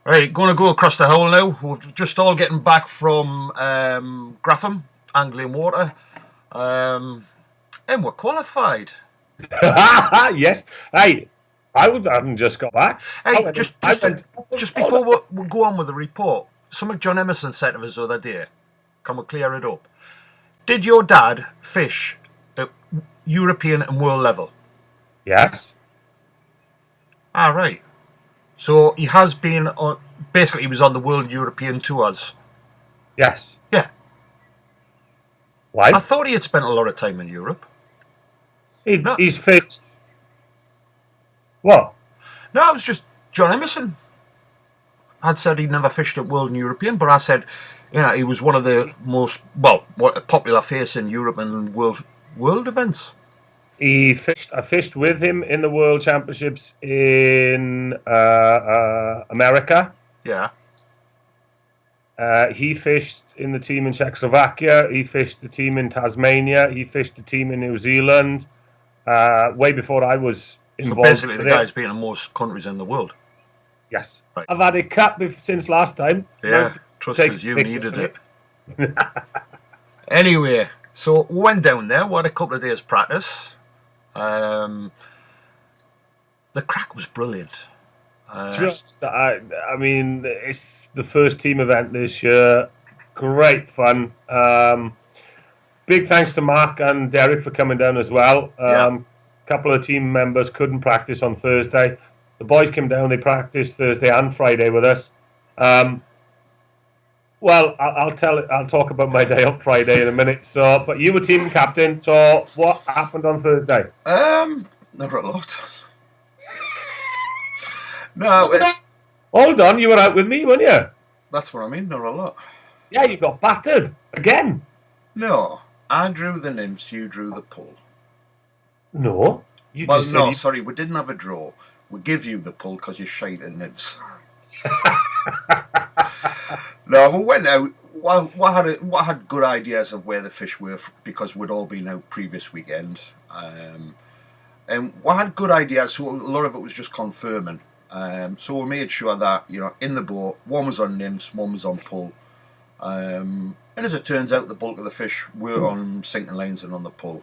Right, going to go across the hole now. We're just all getting back from Grafham, Anglian Water, and we're qualified. Yes. Hey, haven't just got back. Hey, just before we go on with the report, something John Emerson said to us the other day. Can we clear it up? Did your dad fish at European and world level? Yes. Ah, right. So he has been on. Basically, he was on the World European tours. Yes. Yeah. Why? I thought he had spent a lot of time in Europe. He's fished. What? No, it was just John Emerson had said he'd never fished at World and European, but I said, he was one of the most popular face in Europe and world events. I fished with him in the World Championships in America. Yeah. He fished in the team in Czechoslovakia. He fished the team in Tasmania. He fished the team in New Zealand. Way before I was involved. So basically, the guy's been in most countries in the world. Yes. Right. I've had a cap since last time. Yeah, trust us, you needed it. Anyway, so we went down there. We had a couple of days practice. The crack was brilliant. I mean, it's the first team event this year. Great fun. Big thanks to Mark and Derek for coming down as well. A couple of team members couldn't practice on Thursday. The boys came down. They practiced Thursday and Friday with us. Well, I'll talk about my day up Friday in a minute. So, but you were team captain. So, what happened on Thursday? Not a lot. No. Hold on, you were out with me, weren't you? That's what I mean. Not a lot. Yeah, you got battered again. No, I drew the nymphs. You drew the pull. No. Sorry, we didn't have a draw. We give you the pull because you're shite at nymphs. No, we went out. We had good ideas of where the fish were because we'd all been out previous weekend. And we had good ideas, so a lot of it was just confirming. So we made sure that, in the boat, one was on nymphs, one was on pull. And as it turns out, the bulk of the fish were on sinking lines and on the pull.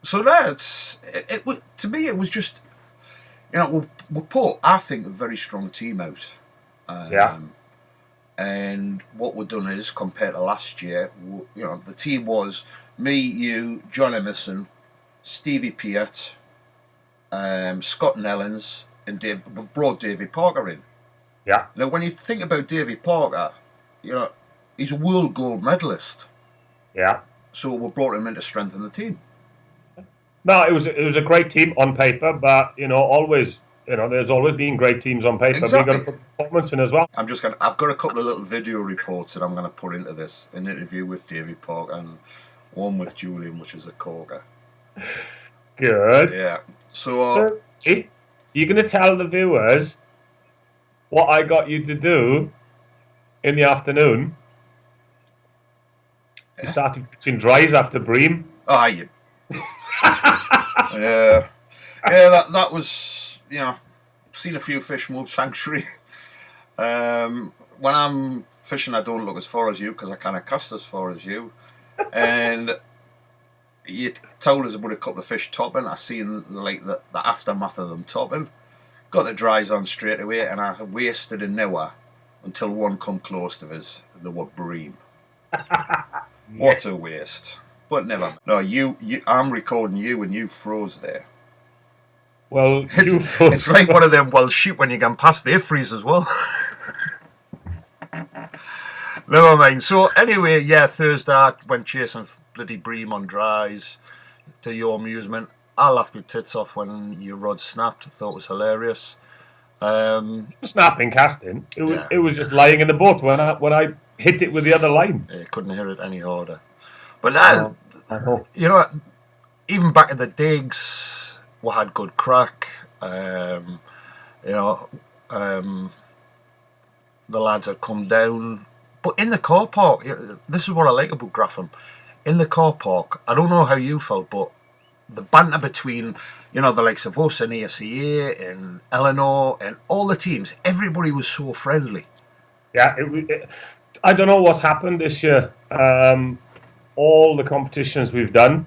So that's it. To me, it was just, we put, I think, a very strong team out. And what we've done is, compared to last year, the team was me, you, John Emerson, Stevie Peart, Scott Nellens, and we've brought Davy Parker in. Yeah. Now, when you think about Davy Parker, he's a world gold medalist. Yeah. So we brought him in to strengthen the team. No, it was a great team on paper, but always, there's always been great teams on paper. Exactly. But you've got to put performance in as well. I've got a couple of little video reports that I'm going to put into this, an interview with Davy Parker and one with Julian, which is a corker. Good. Yeah. So you're going to tell the viewers what I got you to do in the afternoon. You started pitching dries after Bream. Ah, you. Yeah. That was, seen a few fish move sanctuary. When I'm fishing, I don't look as far as you because I can't cast as far as you. And you told us about a couple of fish topping. I seen the aftermath of them topping. Got the dries on straight away, and I wasted an hour until one come close to us. They were Bream. What a waste! But never. No, I'm recording you, and you froze there. Well, it's like one of them. Well, shoot, when you can pass the freeze as well. Never mind. So anyway, Thursday I went chasing bloody Bream on dries. To your amusement, I laughed my tits off when your rod snapped. I thought it was hilarious. Snapping casting. It was just lying in the boat when I hit it with the other line. You couldn't hear it any harder. But now, even back in the digs, we had good crack. The lads had come down. But in the car park, this is what I like about Graffham. In the car park, I don't know how you felt, but the banter between, the likes of us and ACA and Eleanor and all the teams, everybody was so friendly. Yeah, I don't know what's happened this year. All the competitions we've done,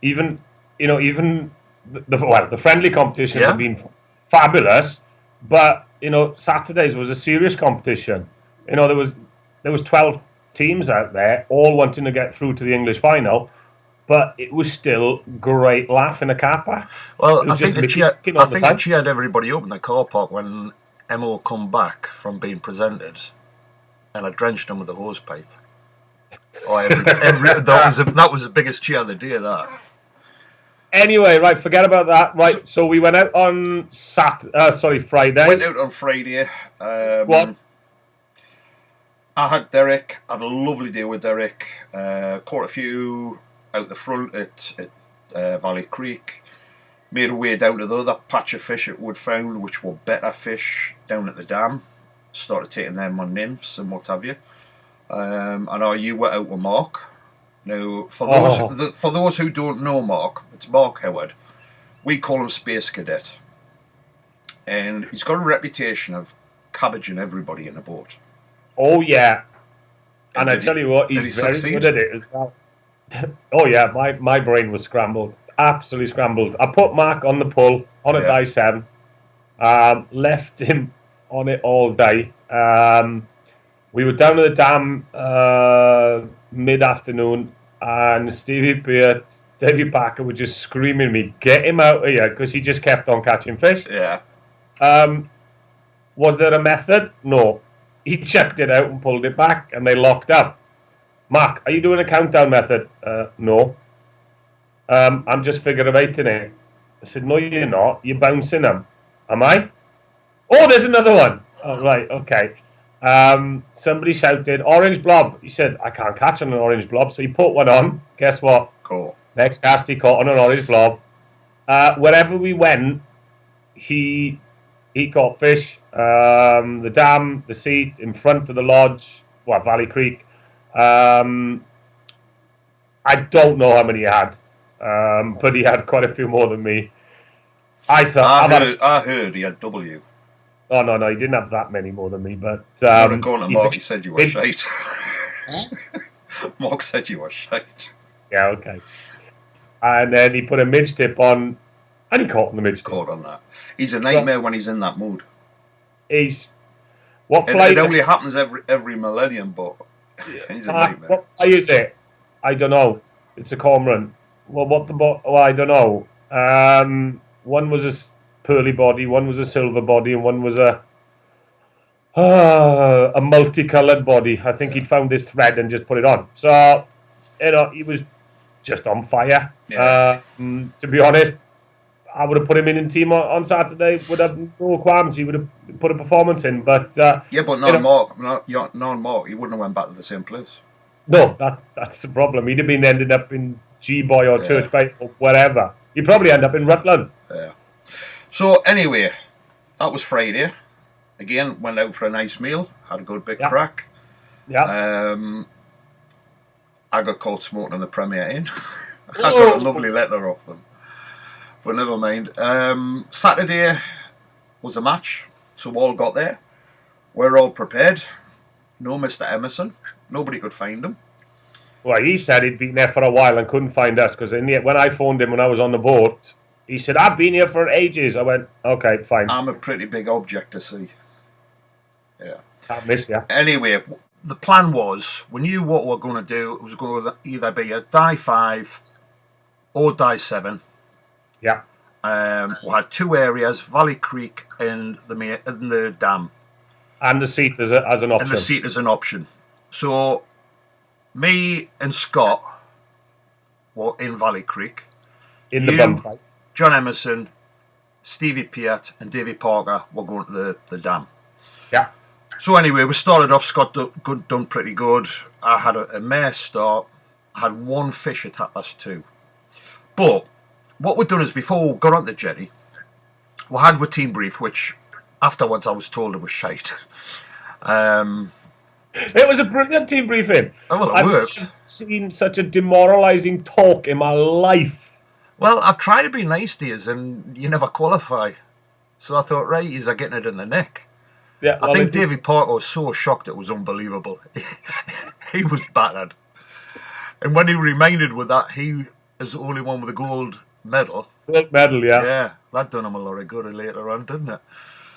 even the friendly competitions have been fabulous, but Saturdays was a serious competition. There was 12 teams out there, all wanting to get through to the English final, but it was still great laugh in a car park. Well, I think I cheered everybody up in the car park when Emma come back from being presented, and I drenched him with the hose pipe. Oh, that was the biggest cheer of the day. That. Anyway, right, forget about that. Right, so we went out on Friday. Went out on Friday. What? I had Derek. Had a lovely day with Derek. Caught a few out the front at Valley Creek. Made our way down to the other patch of fish that we'd found, which were better fish down at the dam. Started taking them on nymphs and what have you. I know you were out with Mark. Now, for those who don't know Mark, it's Mark Howard. We call him Space Cadet. And he's got a reputation of cabbaging everybody in a boat. Oh, yeah. And I tell you what, he's very good at it as well. Oh, yeah, my brain was scrambled. Absolutely scrambled. I put Mark on the pull, on a die 7. Left him on it all day. We were down at the dam mid-afternoon, and Stevie Peart, Davey Parker were just screaming at me, get him out of here, because he just kept on catching fish. Yeah. Was there a method? No. He checked it out and pulled it back, and they locked up. Mark, are you doing a countdown method? No. I'm just figure-of-eighting it. I said, no, you're not. You're bouncing them. Am I? Oh, there's another one. Oh, right, okay. Somebody shouted, orange blob. He said, I can't catch on an orange blob. So he put one on. Guess what? Cool. Next cast, he caught on an orange blob. Wherever we went, he caught fish. The dam, the seat, in front of the lodge, Valley Creek. I don't know how many he had, but he had quite a few more than me. I heard he had W. Oh, no, he didn't have that many more than me, but... going to Mark, he said you were shite. Mark said you were shite. Yeah, okay. And then he put a midge tip on, and he caught on the midge tip. Caught on that. He's a nightmare when he's in that mood. It only happens every millennium, but he's a nightmare. What fly is it? I don't know. It's a cormorant. Well, I don't know. One was a pearly body, one was a silver body, and one was a multicoloured body. I think he'd found this thread and just put it on. So, he was just on fire. Yeah. To be honest, I would have put him in team on Saturday. Would have no qualms. He would have put a performance in. But but Mark. He wouldn't have went back to the same place. No, that's the problem. He'd have ended up in G-Boy or Church Bay or wherever. He'd probably end up in Rutland. Yeah. So anyway, that was Friday. Again, went out for a nice meal. Had a good big crack. Yeah. I got caught smoking on the Premier Inn. I got a lovely letter off them. But never mind. Saturday was a match, so we all got there. We're all prepared. No Mr. Emerson. Nobody could find him. Well, he said he'd been there for a while and couldn't find us, because when I phoned him when I was on the boat, he said, I've been here for ages. I went, okay, fine. I'm a pretty big object to see. Yeah. Can't miss you. Anyway, the plan was, we knew what we were going to do. It was going to either be a die 5 or die 7. Yeah. We had 2 areas, Valley Creek and the dam. And the seat as an option. And the seat as an option. So, me and Scott were in Valley Creek. In the bum fight. John Emerson, Stevie Peart and Davey Parker were going to the dam. Yeah. So anyway, we started off, Scott done pretty good. I had a mare start. I had 1 fish at 2:30. But what we'd done is, before we got on the jetty, we had a team brief, which afterwards I was told it was shite. It was a brilliant team briefing. Oh, well, it I've worked. never seen such a demoralising talk in my life. Well, I've tried to be nice to you, and you never qualify. So I thought, right, he's getting it in the neck. Yeah, I think Davy Parker was so shocked it was unbelievable. He was battered. And when he reminded with that, he is the only one with a gold medal. gold medal. Yeah, Yeah, that done him a lot of good later on, didn't it?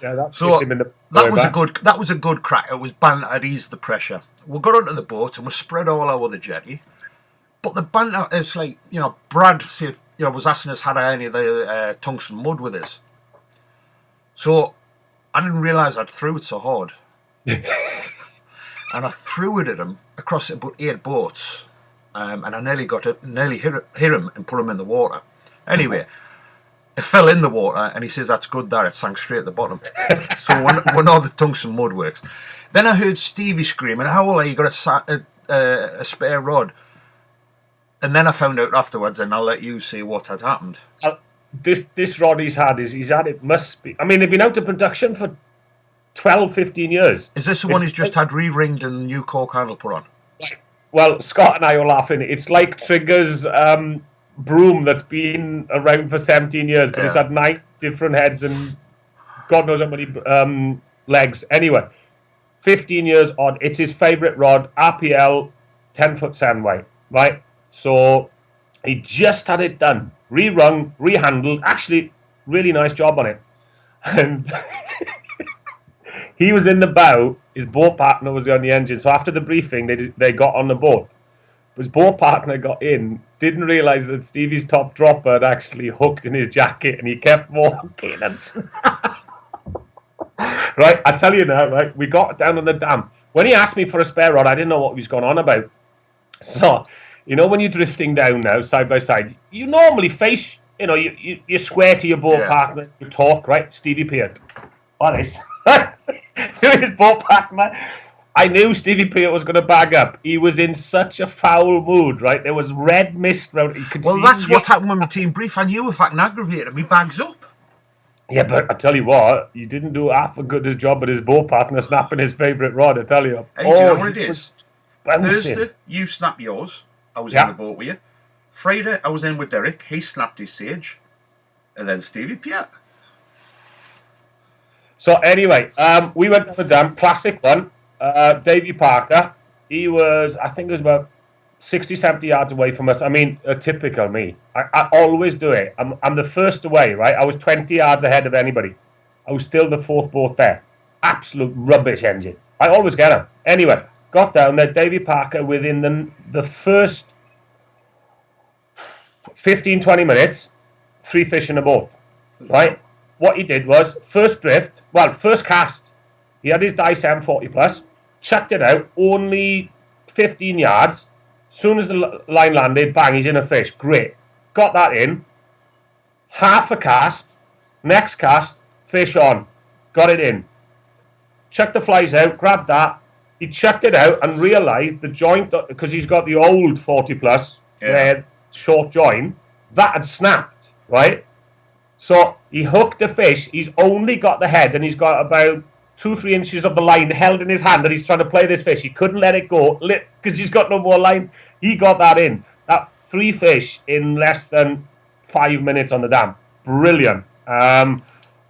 yeah. That So put him in the that was back. that was a good crack. It was banter, it eased the pressure. We got onto the boat and we spread all over the jetty. But the banter is like, Brad said, was asking us had any of the tungsten mud with us. So I didn't realise I'd threw it so hard. And I threw it at him across about 8 boats. And I nearly hit him and put him in the water. Anyway, it fell in the water, and he says, that's good there, it sank straight at the bottom. So when all the tungsten mud works. Then I heard Stevie screaming, how old are you got a spare rod? And then I found out afterwards, and I'll let you see what had happened. This rod he's had it must be. I mean, they've been out of production for 12, 15 years. Is this the one he's just had re-ringed and new cork handle put on? Well, Scott and I were laughing. It's like Trigger's broom that's been around for 17 years, but it's had 9 different heads and God knows how many legs. Anyway, 15 years on. It's his favourite rod, RPL 10-foot Sandway, right? So he just had it done. Re-rung, re-handled. Actually, really nice job on it. And he was in the bow. His boat partner was on the engine. So after the briefing, they got on the boat. His boat partner got in, didn't realise that Stevie's top dropper had actually hooked in his jacket, and he kept walking. Right, I tell you now, right, we got down on the dam. When he asked me for a spare rod, I didn't know what he was going on about. So, when you're drifting down now, side by side, you normally face, you square to your boat partner, you talk, right? Stevie Peart. Honest. His boat partner. I knew Stevie Peart was going to bag up. He was in such a foul mood, right? There was red mist around. Well, that's what happened when my team brief. I knew if I can aggravate him, he bags up. Yeah, but I tell you what, you didn't do half a good a job at his boat partner snapping his favourite rod, I tell you. Hey, do you know what it is? Thursday, you snapped yours. I was in the boat with you. Friday, I was in with Derek. He snapped his Sage. And then Stevie Peart. So anyway, we went to the dam, classic one. Davy Parker, he was, I think it was about 60, 70 yards away from us. I mean, typical me. I always do it. I'm the first away, right? I was 20 yards ahead of anybody. I was still the 4th boat there. Absolute rubbish engine. I always get him. Anyway, got down there. Davy Parker, within the first 15, 20 minutes, 3 fish in a boat, right? What he did was, first cast, he had his Dice M40 plus, chucked it out, only 15 yards. Soon as the line landed, bang, he's in a fish. Great. Got that in. Half a cast. Next cast, fish on. Got it in. Chucked the flies out, grabbed that. He chucked it out and realised the joint, because he's got the old 40 plus, short joint, that had snapped, right? So he hooked the fish. He's only got the head, and he's got about 2-3 inches of the line held in his hand, and he's trying to play this fish. He couldn't let it go because he's got no more line. He got that in. That 3 fish in less than 5 minutes on the dam. Brilliant. And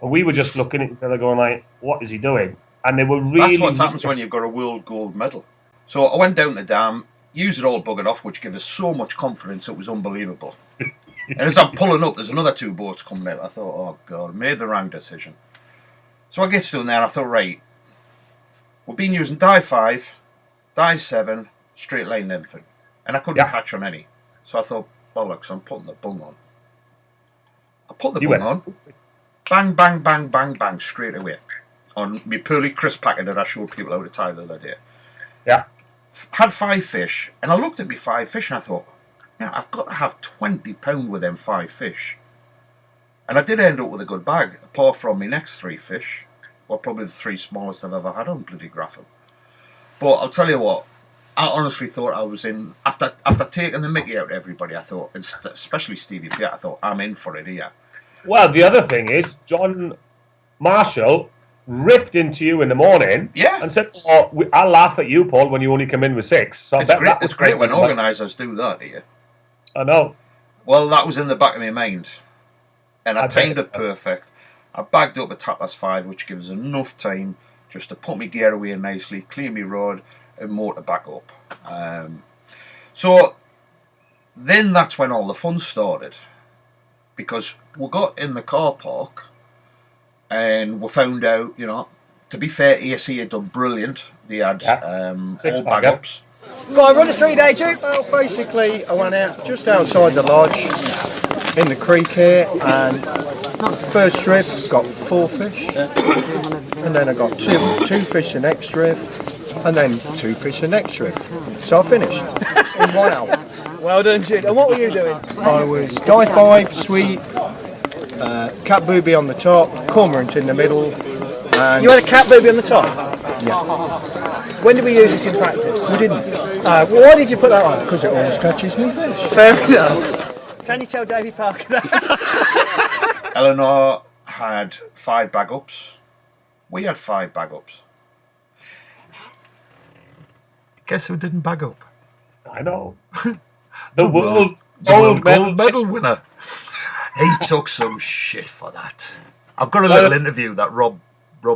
we were just looking at each other going like, what is he doing? And they were really... That's what happens when you've got a world gold medal. So I went down the dam, used it all buggered off, which gave us so much confidence it was unbelievable. And as I'm pulling up, there's another 2 boats coming out. I thought, oh God, made the wrong decision. So I get down there and I thought, right, we've been using die 5, die 7, straight line and everything. And I couldn't catch on any. So I thought, bollocks, I'm putting the bung on. I put the bung on. Bang, bang, bang, bang, bang, straight away. On my Pearly Crisp packet that I showed people how to tie the other day. Yeah. Had 5 fish, and I looked at me 5 fish and I thought, now I've got to have £20 with them 5 fish. And I did end up with a good bag, apart from my next 3 fish. Well, probably the 3 smallest I've ever had on bloody Graffham. But I'll tell you what, I honestly thought I was in, after taking the mickey out of everybody, I thought, especially Stevie Peart, I thought, I'm in for it here. Well, the other thing is, John Marshall ripped into you in the morning. Yeah. And said, I'll laugh at you, Paul, when you only come in with 6. So It's great when organisers do that to you. I know. Well, that was in the back of my mind. And I timed it perfect. I bagged up at 5:30, which gives enough time just to put my gear away nicely, clear my road, and motor back up. So then that's when all the fun started. Because we got in the car park and we found out, you know, to be fair, AC had done brilliant. They had all bag ups. Right, run a 3-day trip. Well, basically, I went out just outside the lodge in the creek here, and first drift got 4 fish, and then I got two fish the next drift, and then 2 fish the next drift. So I finished in 1 hour. Well done, Jude. And what were you doing? I was Guy 5, sweet, cat booby on the top, cormorant in the middle, and You had a cat booby on the top. yeah, When did we use this in practice? we didn't, Well, why did you put that on? because it always catches me fish. Fair enough. Can you tell Davy Parker that? Eleanor had 5 bag ups. We had 5 bag ups. Guess who didn't bag up? I know. The world gold medal winner. He took some shit for that. I've got a little interview that Rob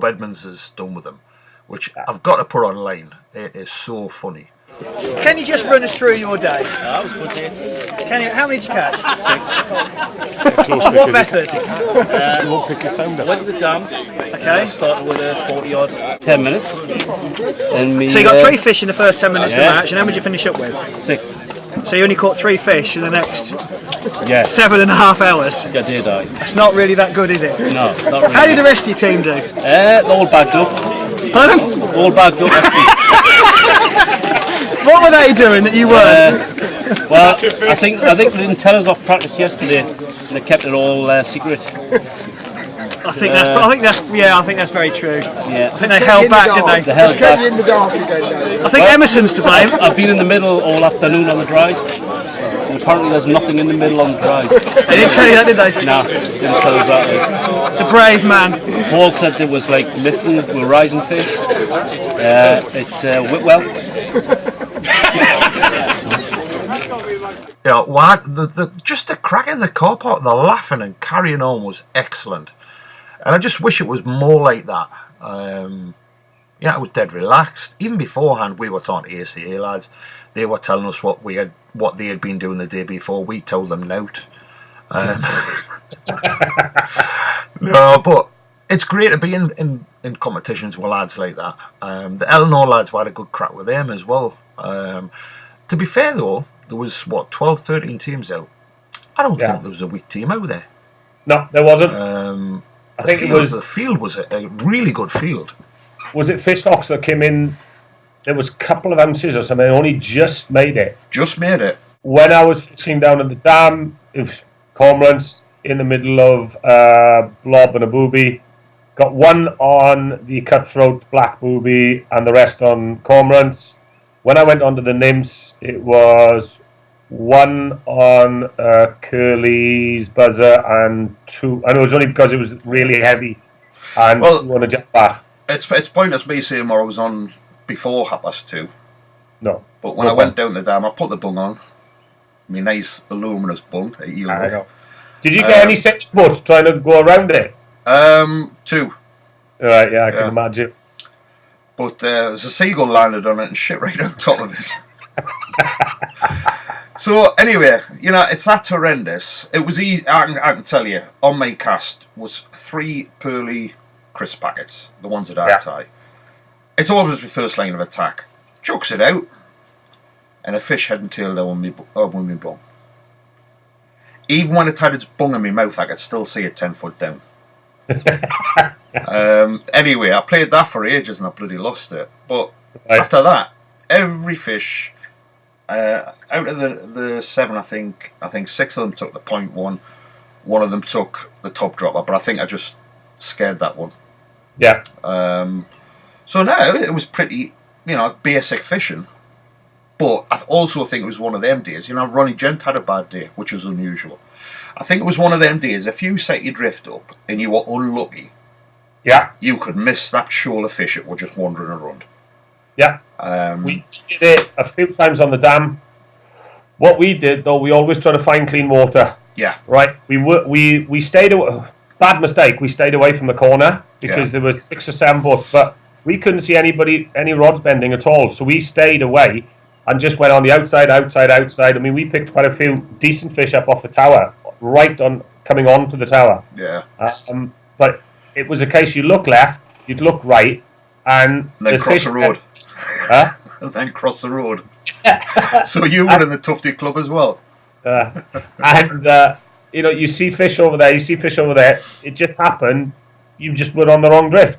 Edmonds has done with him, which I've got to put online. It is so funny. Can you just run us through your day? That was good day. Can you? How many did you catch? 6. What method? Won't pick a sound up. Went to the dam. Okay. Started with a 40-odd, 10 minutes. And me, So you got 3 fish in the first 10 minutes of the match, and how many did you finish up with? 6. So you only caught 3 fish in the next Yeah. 7.5 hours. I did, aye. It's not really that good, is it? No, not really. How did the rest of your team do? All bagged up. Pardon? All bagged up. What were they doing that you weren't? Well, I think they didn't tell us off practice yesterday, and they kept it all secret. I think that's very true. Yeah. I think they held back, didn't they? They held back. in the dark again, Dave. I think Emerson's to blame. I've been in the middle all afternoon on the dries, and apparently there's nothing in the middle on the dries. They didn't tell you that, did they? No, didn't tell us that. It's a brave man. Paul said there was like lifting with rising fish. It's Whitwell. You know, just the crack in the car park, the laughing and carrying on was excellent. And I just wish it was more like that. It was dead relaxed. Even beforehand, we were talking to ACA lads. They were telling us what they had been doing the day before. We told them nout. No, but it's great to be in competitions with lads like that. The Eleanor lads, we had a good crack with them as well. To be fair though, there was 12, 13 teams out. I don't think there was a weak team out there. No, there wasn't. I think the field was a really good field. Was it Fish Stocks that came in? There was a couple of ounces or something. Only just made it. Just made it. When I was fishing down at the dam, it was cormorants in the middle of blob and a booby. Got one on the cutthroat black booby and the rest on cormorants. When I went onto the nymphs, it was one on Curly's buzzer and 2. And it was only because it was really heavy and 2 on a jet back. It's pointless me saying what I was on before 2:30. No. But when I went down the dam, I put the bung on. My nice aluminous bung that you love. I know. Did you get any six boats trying to go around it? 2. Right, yeah, I can imagine. But there's a seagull landed on it and shit right on top of it. So anyway, it's that horrendous. It was easy. I can tell you, on my cast was 3 pearly crisp packets, the ones that I tie. It's always my first line of attack. Chucks it out, and a fish head and tail down on me bung. Even when it had its bung in my mouth, I could still see it 10 foot down. Anyway, I played that for ages and I bloody lost it. But after that, every fish, out of the 7, I think 6 of them took the 0.1. One of them took the top dropper, but I think I just scared that one. Yeah. So now it was pretty, basic fishing. But I also think it was one of them days. Ronnie Gent had a bad day, which was unusual. I think it was one of them days. If you set your drift up and you were unlucky, Yeah, you could miss that shoal of fish that were just wandering around. yeah. We did it a few times on the dam. What we did, though, we always try to find clean water. Yeah. Right. We stayed away. Bad mistake. We stayed away from the corner because Yeah. there were 6 or 7 boats, but we couldn't see any rods bending at all. So we stayed away and just went on the outside. I mean, we picked quite a few decent fish up off the tower, right on coming on to the tower. Yeah. But it was a case you look left, you'd look right, and And then there's cross fish the road. Huh? And then cross the road. So you were in the Tufty Club as well. You know, you see fish over there, you see fish over there. It just happened. You just were on the wrong drift.